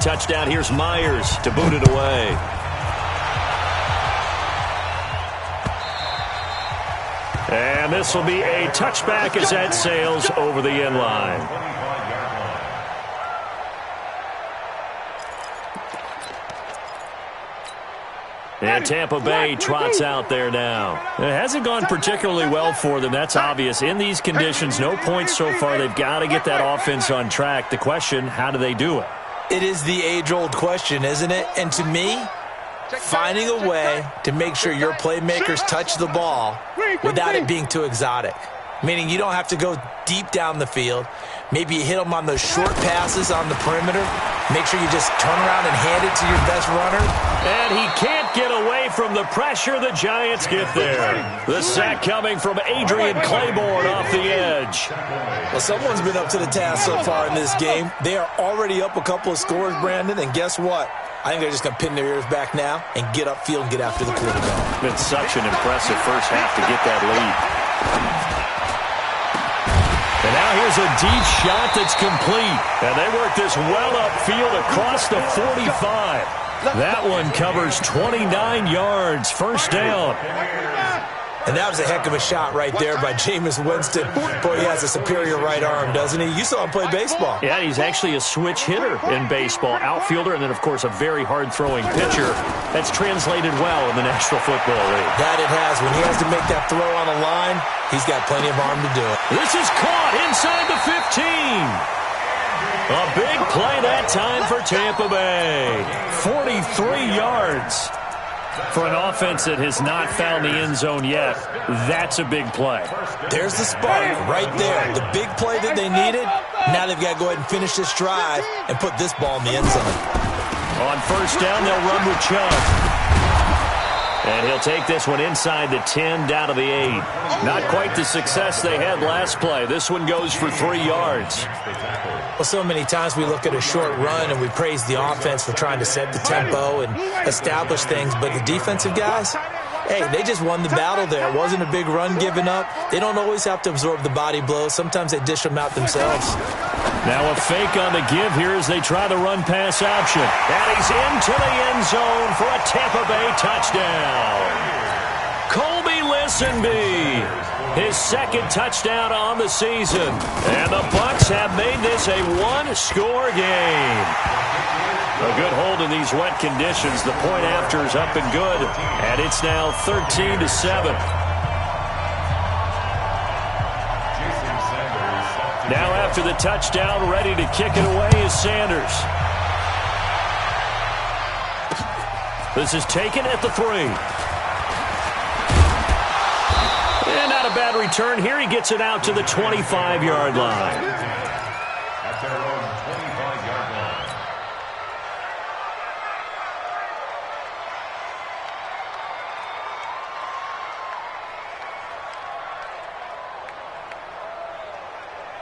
touchdown. Here's Myers to boot it away. And this will be a touchback as that sails over the end line. And Tampa Bay trots out there now. It hasn't gone particularly well for them. That's obvious. In these conditions, no points so far. They've got to get that offense on track. The question, how do they do it? It is the age-old question, isn't it? And to me, finding a way to make sure your playmakers touch the ball without it being too exotic. Meaning you don't have to go deep down the field. Maybe you hit them on those short passes on the perimeter. Make sure you just turn around and hand it to your best runner. And he can't get away from the pressure. The Giants get there. The sack coming from Adrian Claiborne off the edge. Well, someone's been up to the task so far in this game. They are already up a couple of scores, Brandon, and guess what? I think they're just going to pin their ears back now and get upfield and get after the quarterback. Been such an impressive first half to get that lead. And now here's a deep shot that's complete. And they work this well upfield across the 45. That one covers 29 yards. First down. And that was a heck of a shot right there by Jameis Winston. Boy, he has a superior right arm, doesn't he? You saw him play baseball. Yeah, he's actually a switch hitter in baseball. Outfielder and then, of course, a very hard-throwing pitcher. That's translated well in the National Football League. That it has. When he has to make that throw on a line, he's got plenty of arm to do it. This is caught inside the 15. A big play that time for Tampa Bay. 43 yards. For an offense that has not found the end zone yet, that's a big play. There's the spark right there. The big play that they needed. Now they've got to go ahead and finish this drive and put this ball in the end zone. On first down, they'll run with Chubb. And he'll take this one inside the 10, down to the 8. Not quite the success they had last play. This one goes for 3 yards. Well, so many times we look at a short run and we praise the offense for trying to set the tempo and establish things. But the defensive guys, hey, they just won the battle there. It wasn't a big run given up. They don't always have to absorb the body blows. Sometimes they dish them out themselves. Now a fake on the give here as they try the run-pass option. And he's into the end zone for a Tampa Bay touchdown. Colby Listenby, his second touchdown on the season. And the Bucs have made this a one-score game. A good hold in these wet conditions. The point after is up and good. And it's now 13-7. Now after the touchdown, ready to kick it away is Sanders. This is taken at the 3. And not a bad return here. He gets it out to the 25-yard line.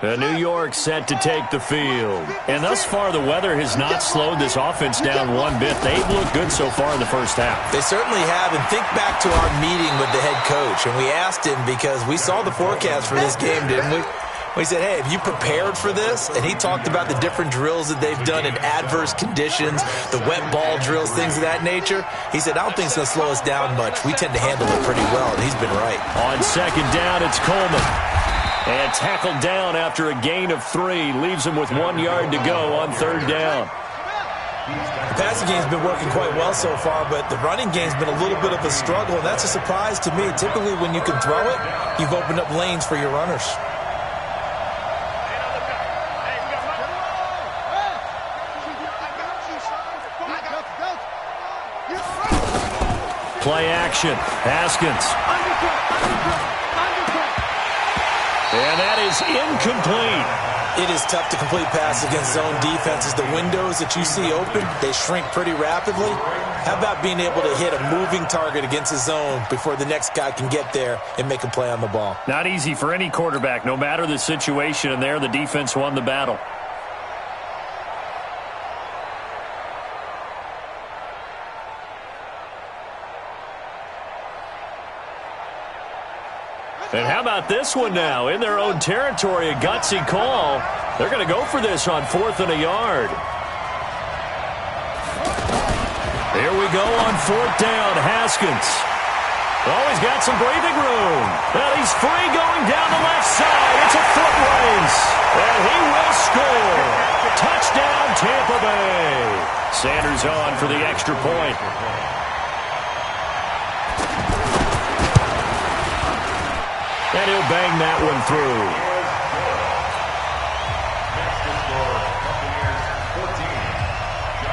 New York set to take the field. And thus far, the weather has not slowed this offense down one bit. They've looked good so far in the first half. They certainly have. And think back to our meeting with the head coach. And we asked him because we saw the forecast for this game, didn't we? We said, hey, have you prepared for this? And he talked about the different drills that they've done in adverse conditions, the wet ball drills, things of that nature. He said, I don't think it's going to slow us down much. We tend to handle it pretty well, and he's been right. On second down, it's Coleman. And tackled down after a gain of 3. Leaves him with 1 yard to go on third down. The passing game's been working quite well so far, but the running game's been a little bit of a struggle, and that's a surprise to me. Typically, when you can throw it, you've opened up lanes for your runners. Play action. Haskins. And that is incomplete. It is tough to complete pass against zone defenses. The windows that you see open, they shrink pretty rapidly. How about being able to hit a moving target against a zone before the next guy can get there and make a play on the ball? Not easy for any quarterback, no matter the situation, and there the defense won the battle. And how about this one now? In their own territory, a gutsy call. They're going to go for this on 4th and a yard. Here we go on 4th down. Haskins. Oh, he's got some breathing room. And he's free going down the left side. It's a foot race. And he will score. Touchdown, Tampa Bay. Sanders on for the extra point. And he'll bang that one through.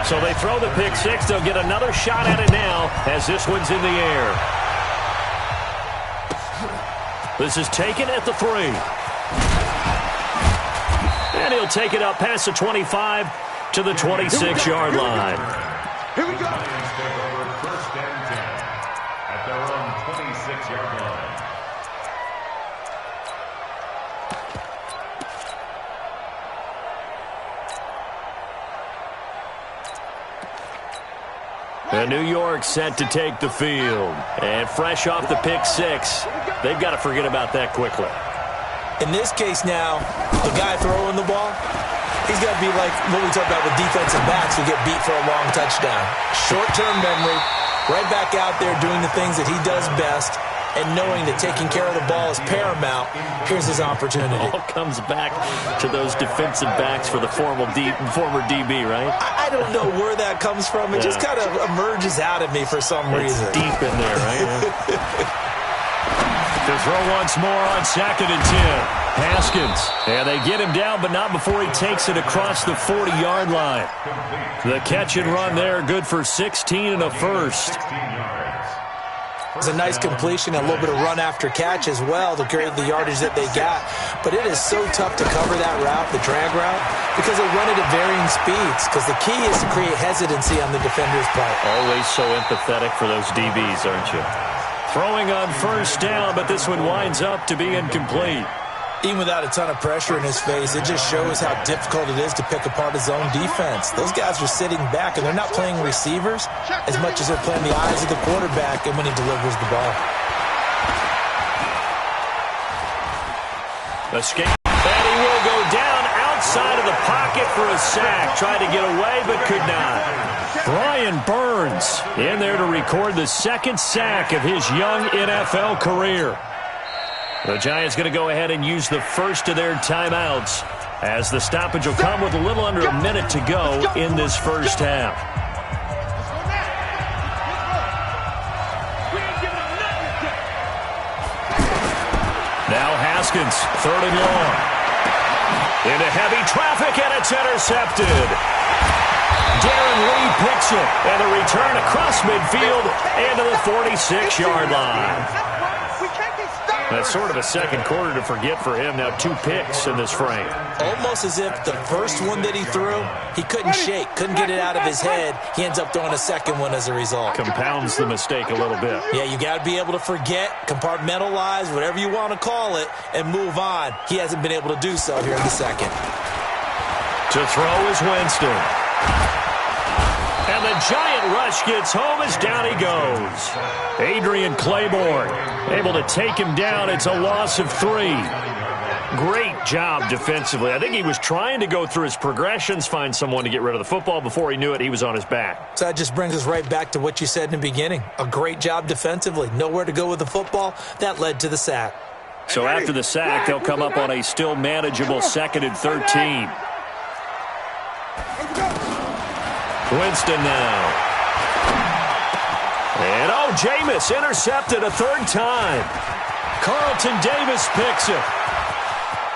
So they throw the pick six. They'll get another shot at it now as this one's in the air. This is taken at the 3. And he'll take it up past the 25 to the 26-yard line. Here we go. Take over 1st and 10 at their own 26-yard line. And New York set to take the field. And fresh off the pick six, they've got to forget about that quickly. In this case now, the guy throwing the ball, he's got to be like what we talk about with defensive backs who get beat for a long touchdown. Short-term memory, right back out there doing the things that he does best, and knowing that taking care of the ball is paramount. Here's his opportunity. It all comes back to those defensive backs for the former DB, right? I don't know where that comes from. It just kind of emerges out of me for some reason. It's deep in there, right? To throw once more on 2nd and 10. Haskins. And they get him down, but not before he takes it across the 40-yard line. The catch and run there, good for 16 and a first. It's a nice completion, a little bit of run after catch as well to create the yardage that they got. But it is so tough to cover that route, the drag route, because they run it at varying speeds. Because the key is to create hesitancy on the defender's part. Always so empathetic for those DBs, aren't you? Throwing on 1st down, but this one winds up to be incomplete. Even without a ton of pressure in his face, it just shows how difficult it is to pick apart his own defense. Those guys are sitting back, and they're not playing receivers as much as they're playing the eyes of the quarterback and when he delivers the ball. Escape. And he will go down outside of the pocket for a sack. Tried to get away, but could not. Brian Burns in there to record the 2nd sack of his young NFL career. The Giants going to go ahead and use the first of their timeouts as the stoppage will come with a little under a minute to go in this first half. Now Haskins, 3rd and long. Into heavy traffic, and it's intercepted. Darren Lee picks it, and the return across midfield into the 46-yard line. That's sort of a second quarter to forget for him. Now 2 picks in this frame. Almost as if the first one that he threw, he couldn't shake, couldn't get it out of his head. He ends up throwing a second one as a result. Compounds the mistake a little bit. Yeah, you got to be able to forget, compartmentalize, whatever you want to call it, and move on. He hasn't been able to do so here in the second. To throw is Winston. And the giant rush gets home as down he goes. Adrian Claiborne able to take him down. It's a loss of 3. Great job defensively. I think he was trying to go through his progressions, find someone to get rid of the football. Before he knew it, he was on his back. So that just brings us right back to what you said in the beginning. A great job defensively. Nowhere to go with the football. That led to the sack. So after the sack, they'll come up on a still manageable 2nd and 13. Winston now. And Jameis intercepted a 3rd time. Carlton Davis picks it.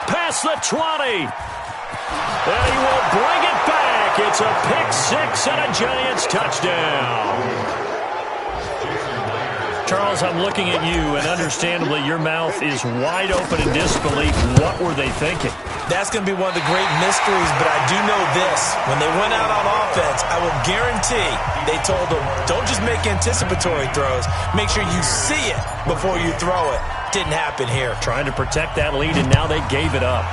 Past the 20. And he will bring it back. It's a pick six and a Giants touchdown. Charles, I'm looking at you, and understandably your mouth is wide open in disbelief. What were they thinking? That's going to be one of the great mysteries, but I do know this. When they went out on offense, I will guarantee they told them, don't just make anticipatory throws. Make sure you see it before you throw it. Didn't happen here. Trying to protect that lead, and now they gave it up.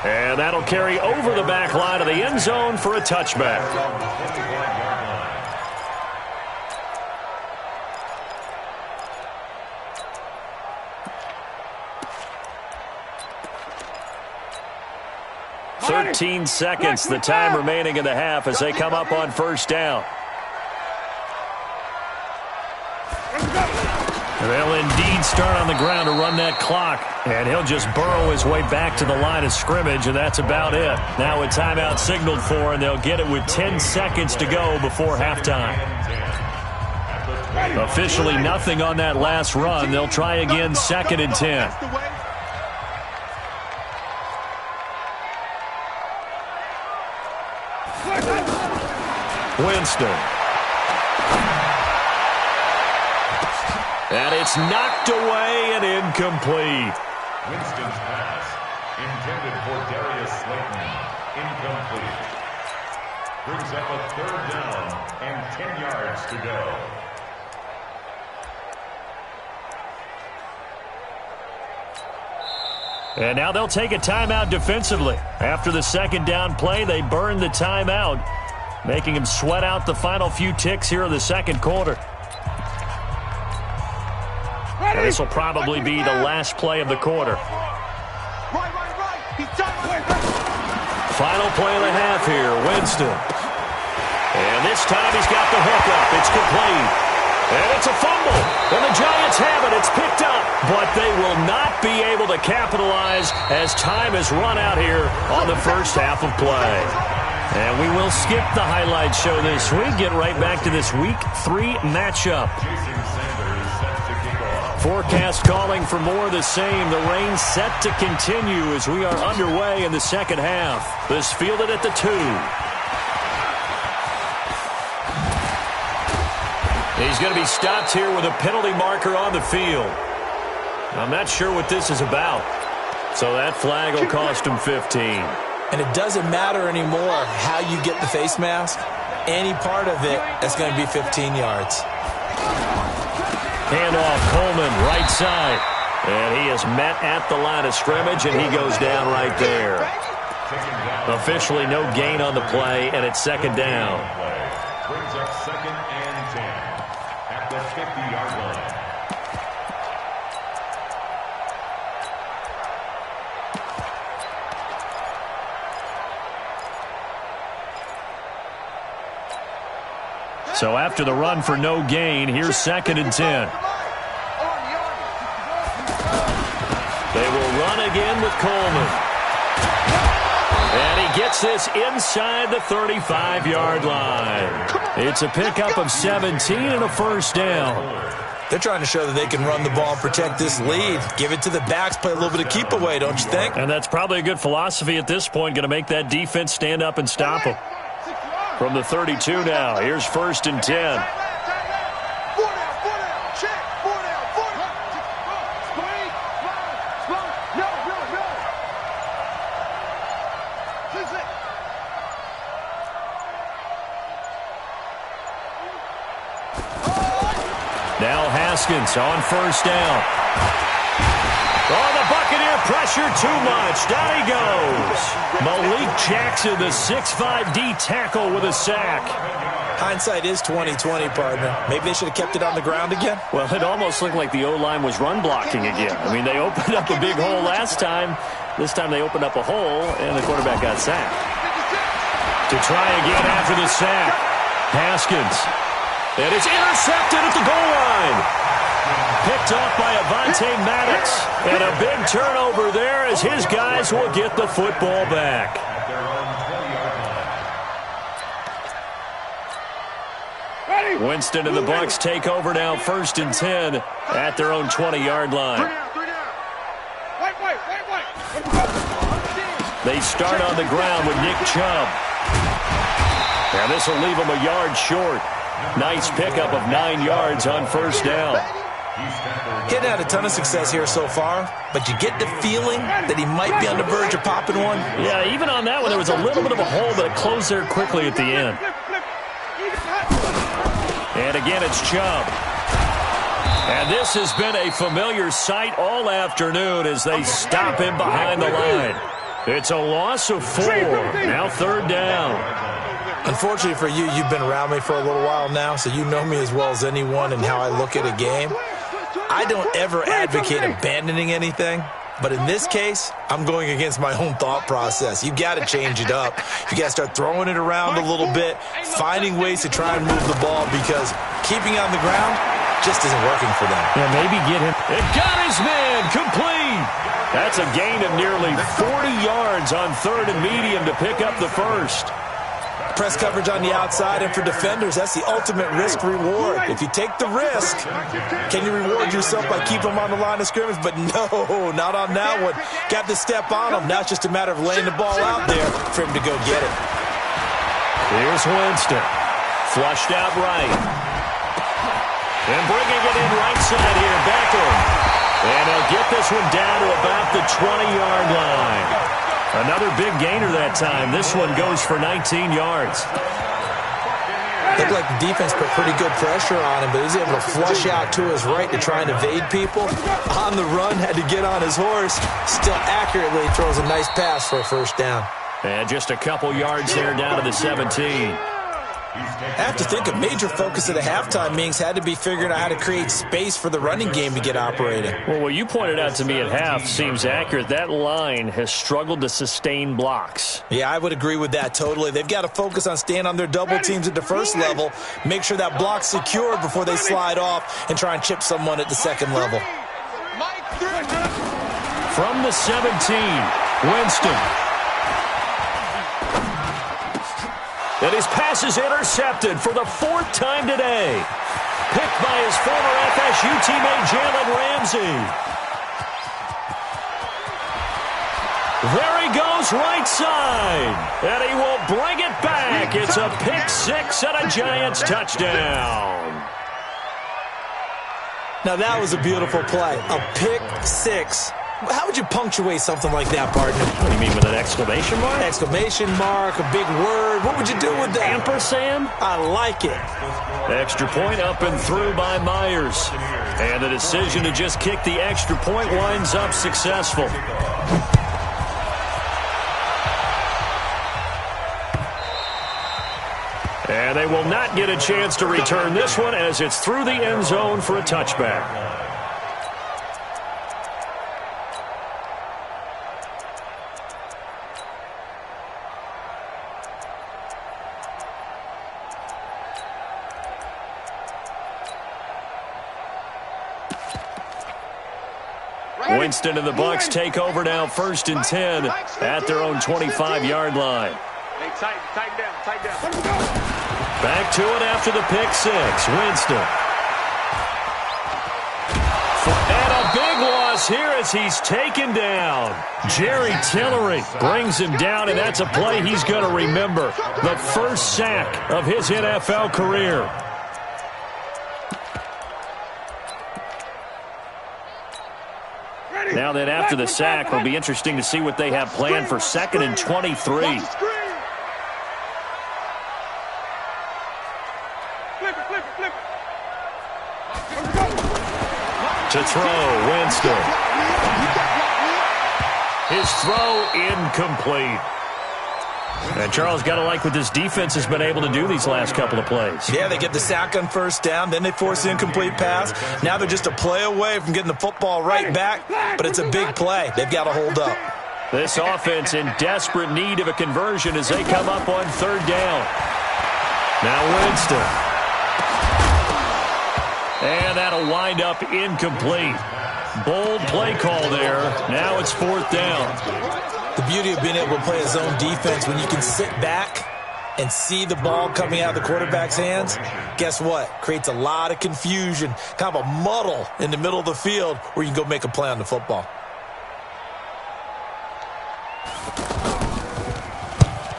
And that'll carry over the back line of the end zone for a touchback. 13 seconds, the time remaining in the half as they come up on first down. They'll indeed start on the ground to run that clock, and he'll just burrow his way back to the line of scrimmage, and that's about it. Now a timeout signaled for, and they'll get it with 10 seconds to go before halftime. Officially nothing on that last run. They'll try again, 2nd and 10. Winston. And it's knocked away and incomplete. Winston's pass, intended for Darius Slayton, incomplete. Brings up a 3rd down and 10 yards to go. And now they'll take a timeout defensively. After the 2nd down play, they burn the timeout, making him sweat out the final few ticks here in the 2nd quarter. And this will probably be the last play of the quarter. Final play of the half here, Winston. And this time he's got the hook up. It's complete. And it's a fumble. And the Giants have it. It's picked up. But they will not be able to capitalize as time has run out here on the first half of play. And we will skip the highlight show this week. Get right back to this Week 3 matchup. Forecast calling for more of the same. The rain set to continue as we are underway in the 2nd half. This fielded at the 2. He's going to be stopped here with a penalty marker on the field. I'm not sure what this is about. So that flag will cost him 15. And it doesn't matter anymore how you get the face mask. Any part of it, that's going to be 15 yards. Handoff, Coleman, right side. And he is met at the line of scrimmage, and he goes down right there. Officially no gain on the play, and it's 2nd down. Brings up 2nd and 10 at the 50-yard line. So after the run for no gain, here's 2nd and 10. They will run again with Coleman. And he gets this inside the 35-yard line. It's a pickup of 17 and a 1st down. They're trying to show that they can run the ball and protect this lead. Give it to the backs, play a little bit of keep away, don't you think? And that's probably a good philosophy at this point, going to make that defense stand up and stop them. From the 32 now, here's 1st and 10. Now Haskins on 1st down. Oh, the Buccaneer pressure too much. Down he goes. Malik Jackson, the 6'5" D tackle with a sack. Hindsight is 20/20, partner. Maybe they should have kept it on the ground again. Well, it almost looked like the O-line was run blocking again. I mean, they opened up a big hole last time. This time they opened up a hole, and the quarterback got sacked. To try again after the sack, Haskins. And it's intercepted at the goal line. Picked off by Avonte Maddox. And a big turnover there as his guys will get the football back. Winston and the Bucs take over now, 1st and 10 at their own 20-yard line. They start on the ground with Nick Chubb. And this will leave him a yard short. Nice pickup of 9 yards on 1st down. He hadn't had a ton of success here so far, but you get the feeling that he might be on the verge of popping one. Yeah, even on that one, there was a little bit of a hole, but it closed there quickly at the end. And again, it's Chubb. And this has been a familiar sight all afternoon as they stop him behind the line. It's a loss of 4. Now 3rd down. Unfortunately for you, you've been around me for a little while now, so you know me as well as anyone and how I look at a game. I don't ever advocate abandoning anything. But in this case, I'm going against my own thought process. You got to change it up. You got to start throwing it around a little bit, finding ways to try and move the ball, because keeping it on the ground just isn't working for them. Yeah, maybe get him. It got his man complete. That's a gain of nearly 40 yards on third and medium to pick up the first. Press coverage on the outside, and for defenders, that's the ultimate risk-reward. If you take the risk, can you reward yourself by keeping them on the line of scrimmage? But no, not on that one. Got to step on them. Now it's just a matter of laying the ball out there for him to go get it. Here's Winston. Flushed out right. And bringing it in right side here, Beckham. And he'll get this one down to about the 20-yard line. Another big gainer that time. This one goes for 19 yards. Looked like the defense put pretty good pressure on him, but he was able to flush out to his right to try and evade people. On the run, had to get on his horse. Still accurately throws a nice pass for a first down. And just a couple yards there down to the 17. I have to think a major focus of the halftime meetings had to be figuring out how to create space for the running game to get operating. Well, what you pointed out to me at half seems accurate. That line has struggled to sustain blocks. Yeah, I would agree with that totally. They've got to focus on staying on their double teams at the first level, make sure that block's secured before they slide off and try and chip someone at the second level. From the 17, Winston. And his pass is intercepted for the fourth time today. Picked by his former FSU teammate Jalen Ramsey. There he goes right side. And he will bring it back. It's a pick six and a Giants touchdown. Now that was a beautiful play. A pick six. How would you punctuate something like that, partner? What do you mean, with an exclamation mark? Exclamation mark, a big word. What would you do with that? Ampersand? I like it. Extra point up and through by Myers. And the decision to just kick the extra point winds up successful. And they will not get a chance to return this one as it's through the end zone for a touchback. Winston and the Bucs take over now, 1st and 10 at their own 25-yard line. Hey, tighten down. Back to it after the pick six. Winston. And a big loss here as he's taken down. Jerry Tillery brings him down, and that's a play he's going to remember. The first sack of his NFL career. Now then, after the sack, it'll be interesting to see what they have planned for 2nd and 23. To throw, Winston. His throw incomplete. And Charles, got to like what this defense has been able to do these last couple of plays. Yeah, they get the sack on first down, then they force the incomplete pass. Now they're just a play away from getting the football right back, but it's a big play. They've got to hold up. This offense in desperate need of a conversion as they come up on 3rd down. Now Winston. And that'll wind up incomplete. Bold play call there. Now it's 4th down. The beauty of being able to play a zone defense, when you can sit back and see the ball coming out of the quarterback's hands, guess what? Creates a lot of confusion, kind of a muddle in the middle of the field where you can go make a play on the football.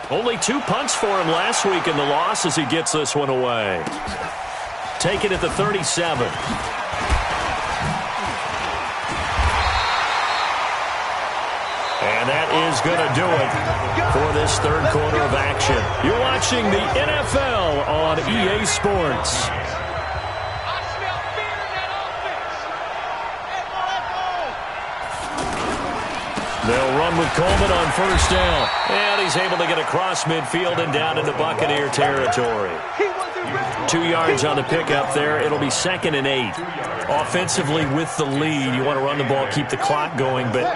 Only 2 punts for him last week in the loss as he gets this one away. Taken at the 37. And that is going to do it for this 3rd quarter of action. You're watching the NFL on EA Sports. They'll run with Coleman on first down. And he's able to get across midfield and down into Buccaneer territory. 2 yards on the pickup there. It'll be 2nd and 8. Offensively with the lead, you want to run the ball, keep the clock going, but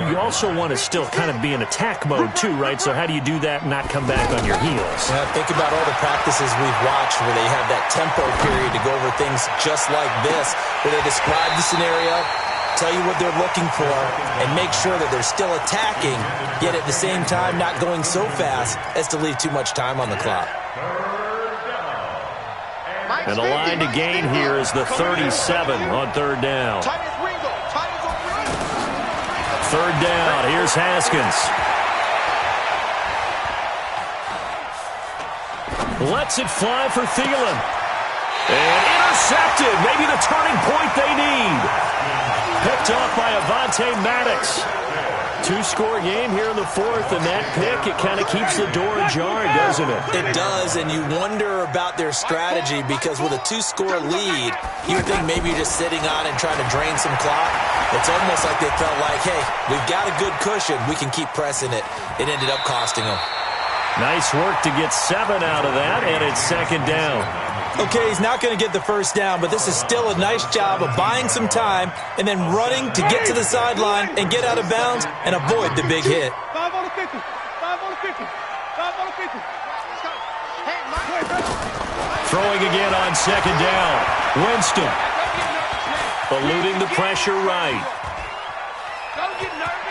you also want to still kind of be in attack mode too, right? So how do you do that and not come back on your heels? Yeah, think about all the practices we've watched where they have that tempo period to go over things just like this, where they describe the scenario, tell you what they're looking for, and make sure that they're still attacking, yet at the same time not going so fast as to leave too much time on the clock. And the line to gain here is the 37 on 3rd down. 3rd down, here's Haskins. Lets it fly for Thielen. And intercepted, maybe the turning point they need. Picked off by Avonte Maddox. 2-score game here in the 4th, and that pick, it kind of keeps the door ajar, doesn't it? It does, and you wonder about their strategy because with a 2-score lead, you would think maybe you're just sitting on and trying to drain some clock. It's almost like they felt like, hey, we've got a good cushion. We can keep pressing it. It ended up costing them. Nice work to get 7 out of that, and it's 2nd down. Okay, he's not going to get the first down, but this is still a nice job of buying some time and then running to get to the sideline and get out of bounds and avoid the big hit. 5 on the 50. 5 on the 50. 5 on the 50. Throwing again on 2nd down. Winston. Eluding the pressure right. Don't get nervous.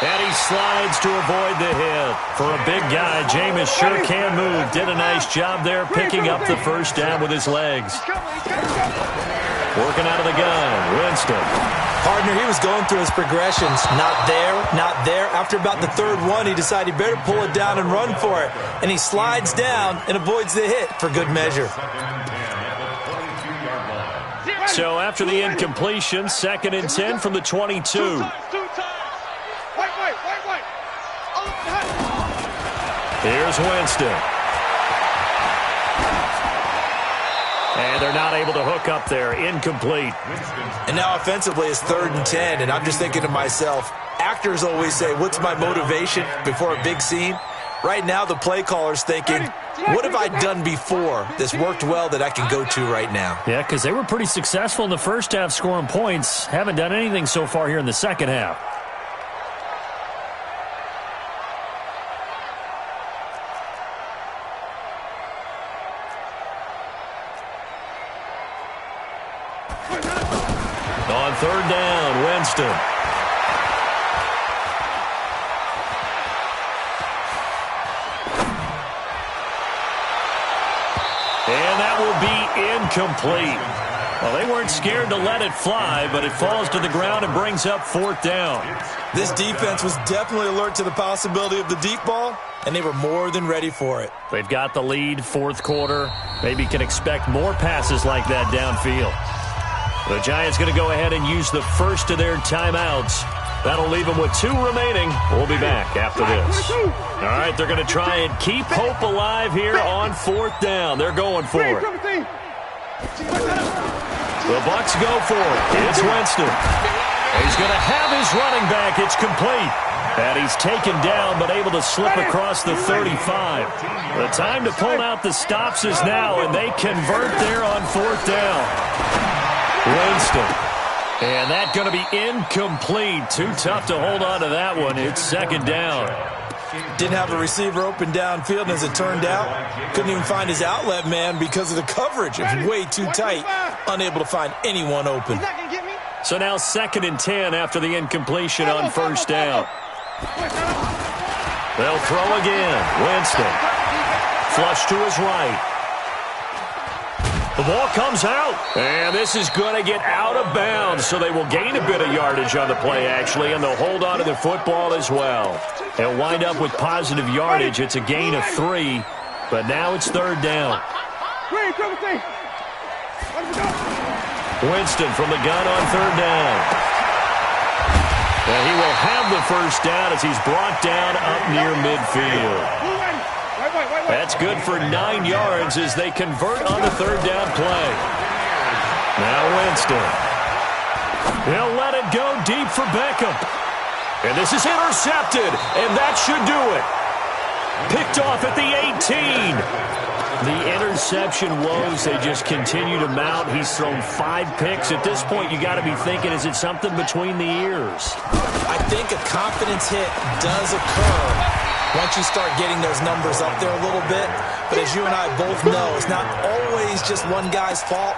And he slides to avoid the hit. For a big guy, Jameis sure can move. Did a nice job there picking up the first down with his legs. Working out of the gun, Winston. Partner, he was going through his progressions. Not there, not there. After about the 3rd one, he decided he better pull it down and run for it. And he slides down and avoids the hit for good measure. So after the incompletion, 2nd and 10 from the 22. Here's Winston. And they're not able to hook up there. Incomplete. And now offensively it's 3rd and 10, and I'm just thinking to myself, actors always say, what's my motivation before a big scene? Right now the play caller's thinking, what have I done before that's worked well that I can go to right now? Yeah, because they were pretty successful in the first half scoring points. Haven't done anything so far here in the second half. On 3rd down, Winston. And that will be incomplete. Well, they weren't scared to let it fly, but it falls to the ground and brings up 4th down. This defense was definitely alert to the possibility of the deep ball, and they were more than ready for it. They've got the lead, 4th quarter. Maybe can expect more passes like that downfield. The Giants going to go ahead and use the first of their timeouts. That'll leave them with 2 remaining. We'll be back after this. All right, they're going to try and keep hope alive here on 4th down. They're going for it. The Bucs go for it. It's Winston. He's going to have his running back. It's complete. And he's taken down but able to slip across the 35. The time to pull out the stops is now, and they convert there on 4th down. Winston. And that's going to be incomplete. Too tough to hold on to that one. It's 2nd down. Didn't have a receiver open downfield, and as it turned out, couldn't even find his outlet man because of the coverage. It was way too tight, unable to find anyone open. So now 2nd and 10 after the incompletion on 1st down. They'll throw again. Winston. Flush to his right. The ball comes out, and this is going to get out of bounds, so they will gain a bit of yardage on the play, actually, and they'll hold on to the football as well. They'll wind up with positive yardage. It's a gain of 3, but now it's 3rd down. Winston from the gun on 3rd down. And he will have the first down as he's brought down up near midfield. That's good for 9 yards as they convert on the 3rd down play. Now Winston. He'll let it go deep for Beckham. And this is intercepted, and that should do it. Picked off at the 18. The interception woes, they just continue to mount. He's thrown 5 picks. At this point, you got to be thinking, is it something between the ears? I think a confidence hit does occur once you start getting those numbers up there a little bit. But as you and I both know, it's not always just one guy's fault.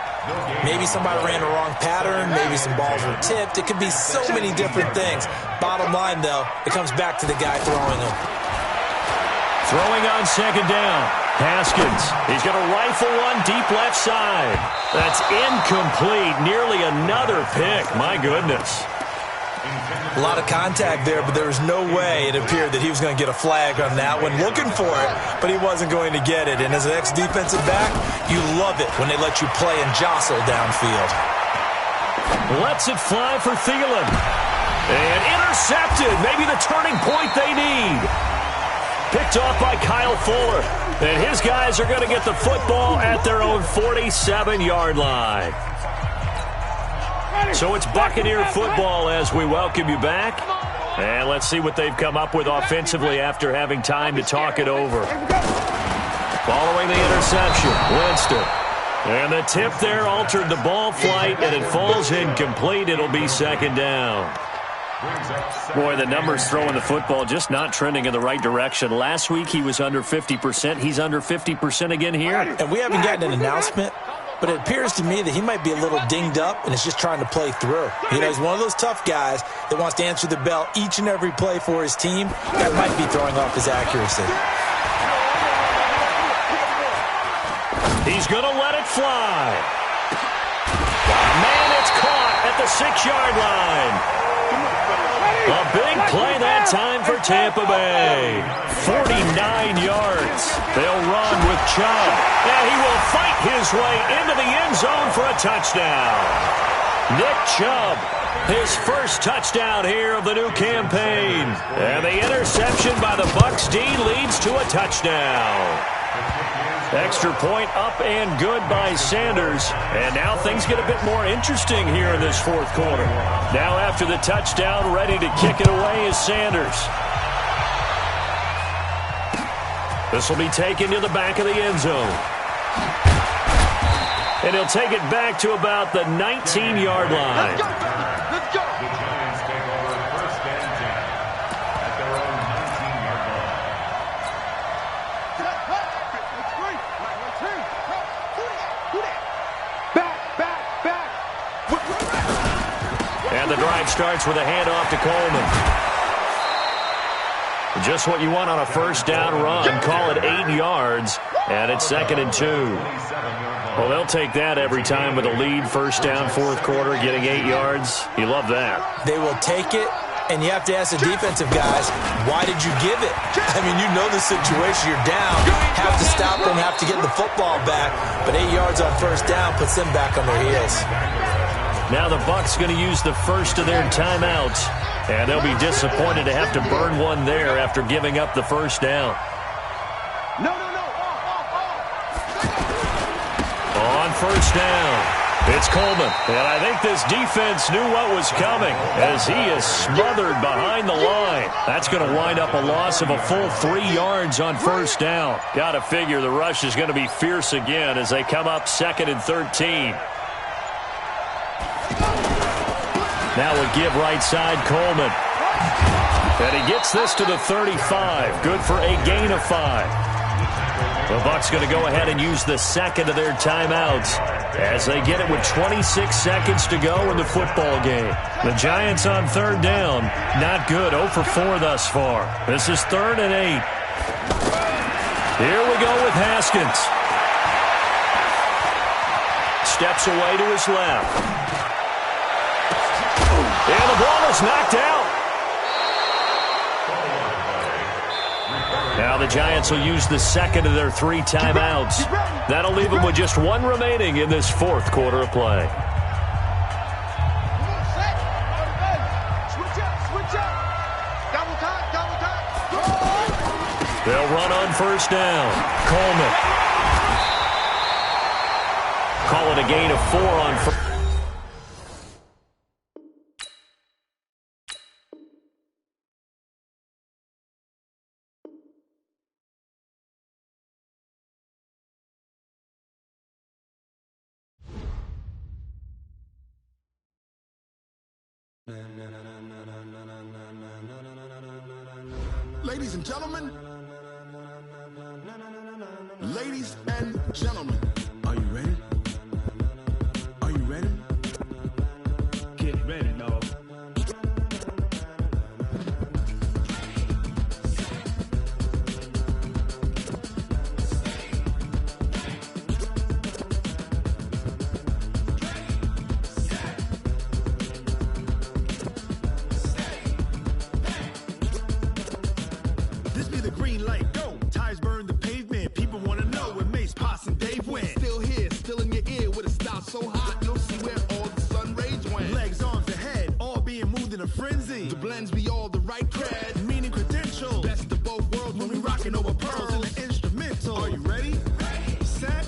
Maybe somebody ran a wrong pattern. Maybe some balls were tipped. It could be so many different things. Bottom line, though, it comes back to the guy throwing them. Throwing on second down. Haskins. He's going to rifle one deep left side. That's incomplete. Nearly another pick. My goodness. A lot of contact there, but there was no way it appeared that he was going to get a flag on that one. Looking for it, but he wasn't going to get it. And as an ex-defensive back, you love it when they let you play and jostle downfield. Lets it fly for Thielen. And intercepted. Maybe the turning point they need. Picked off by Kyle Fuller. And his guys are going to get the football at their own 47-yard line. So it's Buccaneer football as we welcome you back. And let's see what they've come up with offensively after having time to talk it over. Following the interception, Winston. And the tip there altered the ball flight, and it falls incomplete. It'll be second down. Boy, the numbers throwing the football just not trending in the right direction. Last week he was under 50%. He's under 50% again here. And we haven't gotten an announcement, but it appears to me that he might be a little dinged up and is just trying to play through. You know, he's one of those tough guys that wants to answer the bell each and every play for his team. That might be throwing off his accuracy. He's going to let it fly. Man, it's caught at the 6-yard line. A big play that time for Tampa Bay. 49 yards. They'll run with Chubb. And he will fight his way into the end zone for a touchdown. Nick Chubb, his first touchdown here of the new campaign. And the interception by the Bucs D leads to a touchdown. Extra point up and good by Sanders. And now things get a bit more interesting here in this fourth quarter. Now after the touchdown, ready to kick it away is Sanders. This will be taken to the back of the end zone. And he'll take it back to about the 19-yard line. Let's go. The Giants take over first and 10 at their own 19-yard line. And the drive starts with a handoff to Coleman. Just what you want on a first down run. Call it 8 yards, and it's 2nd and 2. Well, they'll take that every time with a lead. First down, fourth quarter, getting 8 yards. You love that. They will take it, and you have to ask the defensive guys, why did you give it? I mean, you know the situation. You're down. Have to stop them, have to get the football back. But 8 yards on first down puts them back on their heels. Now the Bucs going to use the first of their timeouts. And they'll be disappointed to have to burn one there after giving up the first down. On first down, it's Coleman. And I think this defense knew what was coming as he is smothered behind the line. That's going to wind up a loss of a full 3 yards on first down. Got to figure the rush is going to be fierce again as they come up 2nd and 13. Now a give right side, Coleman. And he gets this to the 35. Good for a gain of 5. The Bucs going to go ahead and use the second of their timeouts as they get it with 26 seconds to go in the football game. The Giants on third down. Not good. 0 for 4 thus far. This is 3rd and 8. Here we go with Haskins. Steps away to his left. And the ball is knocked out. Now the Giants will use the second of their 3 timeouts. That'll leave them with just 1 remaining in this fourth quarter of play. They'll run on first down. Coleman. Call it a gain of 4 on first. Ladies and gentlemen, are you ready? Are you ready? Get ready, dog. This be the green light, go. Tires burn the pavement. People wanna know where Mace, Potts, and Dave went. Still here, still in your ear with a style so hot, you'll see where all the sun rays went. Legs, arms, and head, all being moved in a frenzy. The blends be all the right cred, meaning credentials. Best of both worlds when we rockin' over pearls in the instrumental. Are you ready? Set,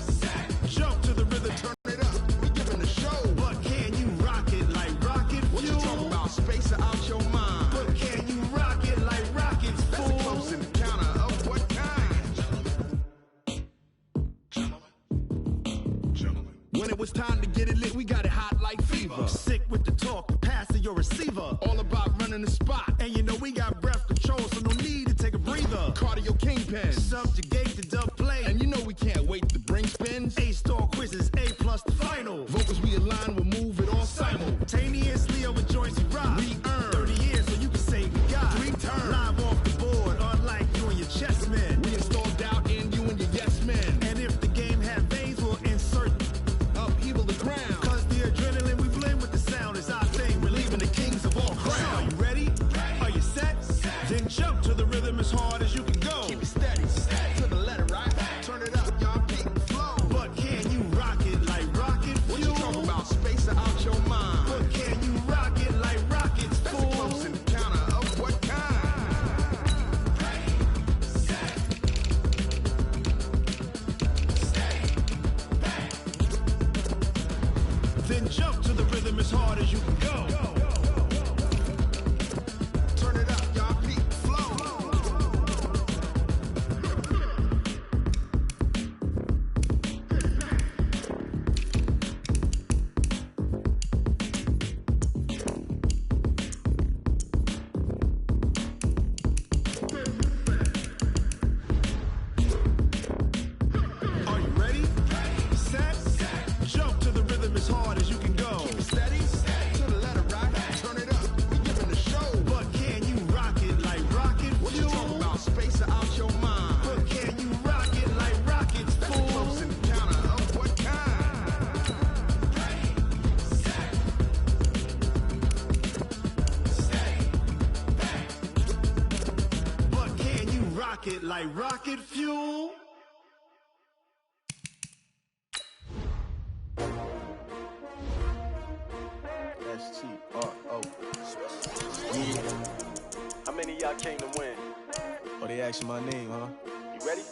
jump to the rhythm, turn it up. We giving the show. But can you rock it like rocket fuel? What you talking about? Space out your mind. But can you rock it like rockets, fool? That's a close encounter of what kind? Gentlemen. When it was time to get it lit, we got it hot like fever. Sick with the talk, passing your receiver. All about running the spot. And you know we got breath control, so no need to take a breather. Cardio kingpin, subjugate the dub play. And you know we can't wait to bring spins. A-star quizzes, A+ the final. Vocals we align, we'll move it all simultaneously over joints we rock. We earn 30 years, so you can say we got 3 turns. Live off the board, unlike you and your chess men. We install doubt in you and your yes men. And if the game had veins, we'll insert upheaval the ground. Cause the adrenaline we blend with the sound is our thing. We're leaving the kings of all crowns. Are you ready? Are you set? Then jump to the rhythm as hard as you can go. Keep it steady, to the letter, right? Turn it up, y'all, peak flow. But can you rock it like rocket fuel? What you talking about? Space out your mind. But can you rock it like rockets, fool? That's a close encounter of what kind? Then jump to the rhythm as hard as you can go. Turn it up, y'all, peak flow. Are you ready? Set, jump to the rhythm as hard as you can go. Keep it steady, to the letter, right? Turn it up, we giving the show. But can you rock it like rocket fuel? What you talking about? Space out your mind. But can you rock it like rockets, fool? That's a close encounter of what kind? But can you rock it like rocket fuel? S-T-R-O. Yeah. How many of y'all came to win? Oh, they asking my name, huh? You ready?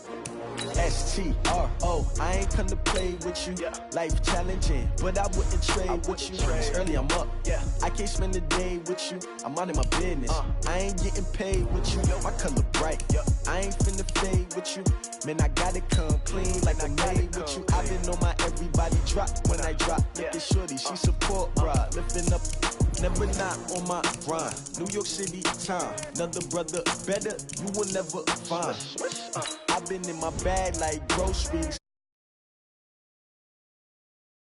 S-T-R-O. I ain't come to play with you. Yeah. Life challenging, but I wouldn't trade with you. It's early, I'm up. Yeah. I can't spend the day with you. I'm minding my business. I ain't getting paid with you. My color bright. I ain't finna fade with you. Man, I gotta come clean like I made with you. I've been on my everybody drop when I drop. Look at shorty, she support ride. Lifting up, never not on my grind. New York City time, another brother better you will never find. I've been in my bag like groceries.